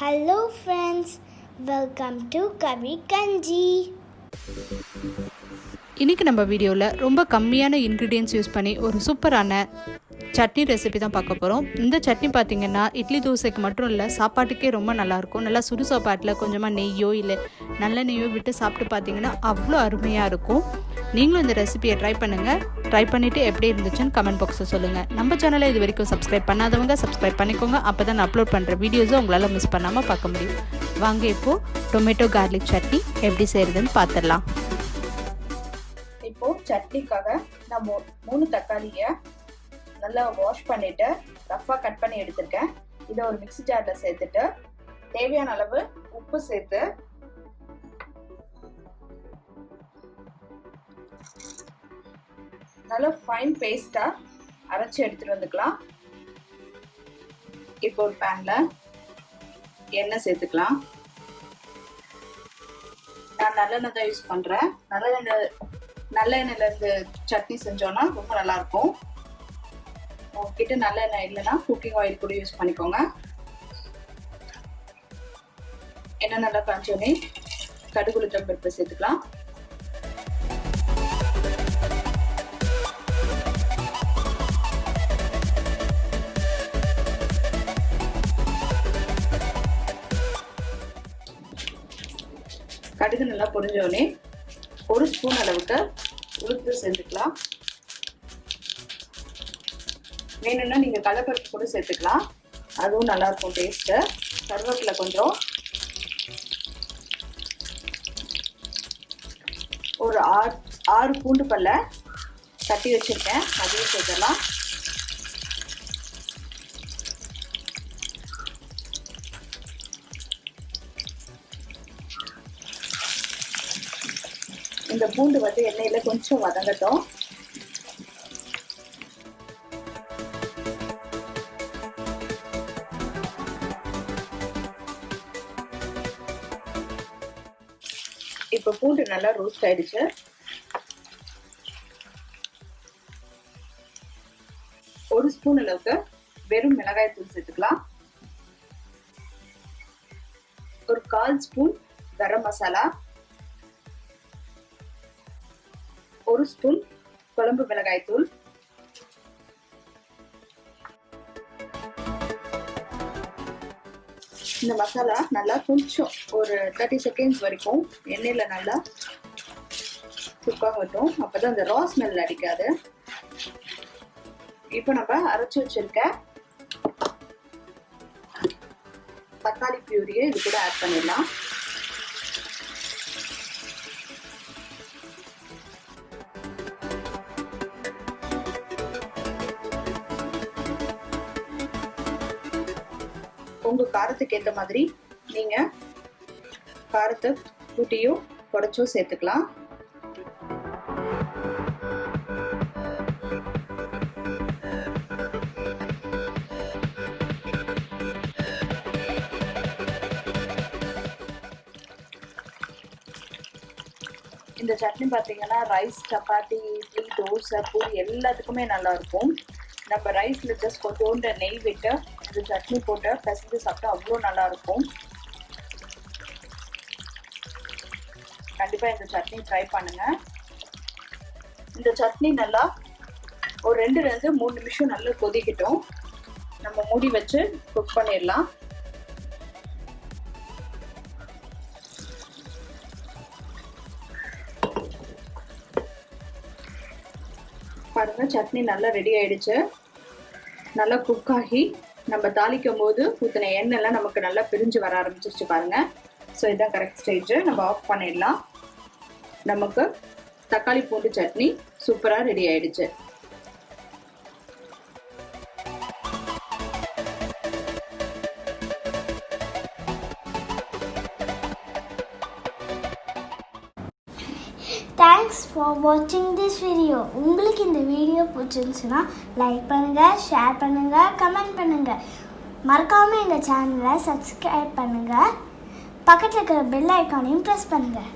Hello friends, welcome to Kavi Kanji. இன்றைக்கி நம்ம வீடியோவில் ரொம்ப கம்மியான இன்க்ரீடியன்ட்ஸ் யூஸ் பண்ணி ஒரு சூப்பரான சட்னி ரெசிபி தான் பார்க்க போகிறோம். இந்த சட்னி பார்த்திங்கன்னா இட்லி தோசைக்கு மட்டும் இல்லை, சாப்பாட்டுக்கே ரொம்ப நல்லாயிருக்கும். நல்லா சுடு சாப்பாட்டில் கொஞ்சமாக நெய்யோ இல்லை நல்லெண்ணெய்யோ விட்டு சாப்பிட்டு பார்த்திங்கன்னா அவ்வளோ அருமையாக இருக்கும். நீங்களும் இந்த ரெசிபியை ட்ரை பண்ணுங்கள். ட்ரை பண்ணிவிட்டு எப்படி இருந்துச்சுன்னு கமெண்ட் பாக்ஸில் சொல்லுங்கள். நம்ம சேனலை இது வரைக்கும் சப்ஸ்கிரைப் பண்ணாதவங்க சப்ஸ்கிரைப் பண்ணிக்கோங்க. அப்போ தான் நான் அப்லோட் பண்ணுற வீடியோஸை உங்களால் மிஸ் பண்ணாமல் பார்க்க முடியும். வாங்க இப்போது டொமேட்டோ கார்லிக் சட்னி எப்படி செய்கிறதுன்னு பார்த்துடலாம். இப்போ சட்னிக்காக நான் 3 தக்காளியை நல்லா வாஷ் பண்ணிட்டு ரஃபாக கட் பண்ணி எடுத்திருக்கேன். இதை ஒரு மிக்ஸி ஜாரில் சேர்த்துட்டு தேவையான அளவு உப்பு சேர்த்து நல்லா ஃபைன் பேஸ்டா அரைச்சி எடுத்துட்டு வந்துக்கலாம். இப்போ ஒரு பேன்ல எண்ணெய் சேர்த்துக்கலாம். நான் நல்லெண்ணெய் தான் யூஸ் பண்றேன். நல்லெண்ணெயில இருந்து சட்னி செஞ்சோம்னா ரொம்ப நல்லா இருக்கும். உங்ககிட்ட நல்லெண்ணெய் இல்லைன்னா குக்கிங் ஆயில் கூட யூஸ் பண்ணிக்கோங்க. எண்ணெய் நல்லா காஞ்சோடனே கடுகு உளுத்தம் பருப்பு சேர்த்துக்கலாம். கடுகு நல்லா பொரிஞ்சோடனே 1 ஸ்பூன் அளவுக்கு உளுந்து சேர்த்துக்கலாம். வேணும்னா நீங்க கடலைப்பருப்பு கூட சேர்த்துக்கலாம், அதுவும் நல்லா இருக்கும் டேஸ்ட். கருவேப்பிலை கொஞ்சம், ஒரு 6 பூண்டு பல்ல தட்டி வச்சிருக்கேன், அதையும் சேர்த்துக்கலாம். இந்த பூண்டு வந்து எண்ணெயில கொஞ்சம் வதங்கட்டும். இப்ப பூண்டு நல்லா ரோஸ்ட் ஆயிடுச்சு. ஒரு ஸ்பூன் அளவுக்கு வெறும் மிளகாய் தூள் சேர்த்துக்கலாம். ஒரு 1/4 ஸ்பூன் கரம் மசாலா, 1 ஸ்பூன் குழம்பு மிளகாய் தூள், இந்த மசாலா நல்லா கொஞ்சம் ஒரு 30 செகண்ட்ஸ் வரைக்கும் எண்ணெயில நல்லா குக் ஆகட்டும். அப்பதான் அந்த ரா ஸ்மெல் அடிக்காது. இப்போ நம்ம அரைச்சு வச்சிருக்க தக்காளி பியூரியை இது கூட ஆட் பண்ணிடலாம். உங்க காரத்துக்கு ஏற்ற மாதிரி நீங்க காரத்தை கூட்டியோ குறைச்சோ சேர்த்துக்கலாம். இந்த சட்னி பார்த்தீங்கன்னா ரைஸ், சப்பாத்தி, இட்லி, தோசை, பூரி எல்லாத்துக்குமே நல்லா இருக்கும். நம்ம ரைஸ்ல ஜஸ்ட் கொஞ்சோண்டு நெய் விட்டு இந்த சட்னி போட்டு பிசைஞ்சு சாப்பிட்டா அவ்வளோ நல்லா இருக்கும். கண்டிப்பா இந்த சட்னி ட்ரை பண்ணுங்க. இந்த சட்னி நல்லா ஒரு 2-3 நிமிஷம் நல்லா கொதிக்கட்டும். நம்ம மூடி வச்சு குக் பண்ணிடலாம். பாருங்க, சட்னி நல்லா ரெடி ஆயிடுச்சு. நல்லா குக் ஆகி நம்ம தாளிக்கும் போது ஊற்றின எண்ணெய்லாம் நமக்கு நல்லா பிரிஞ்சு வர ஆரம்பிச்சிருச்சு பாருங்க. ஸோ இதுதான் கரெக்ட் ஸ்டேஜ். நம்ம ஆஃப் பண்ணிடலாம். நமக்கு தக்காளி பூண்டு சட்னி சூப்பராக ரெடி ஆயிடுச்சு. Thanks for watching this video. உங்களுக்கு இந்த வீடியோ பிடிச்சிருந்துச்சுன்னா லைக் பண்ணுங்கள், ஷேர் பண்ணுங்கள், கமெண்ட் பண்ணுங்கள். மறக்காமல் எங்கள் சேனலை சப்ஸ்கிரைப் பண்ணுங்கள். பக்கத்தில் இருக்கிற பெல் ஐக்கானையும் ப்ரெஸ் பண்ணுங்கள்.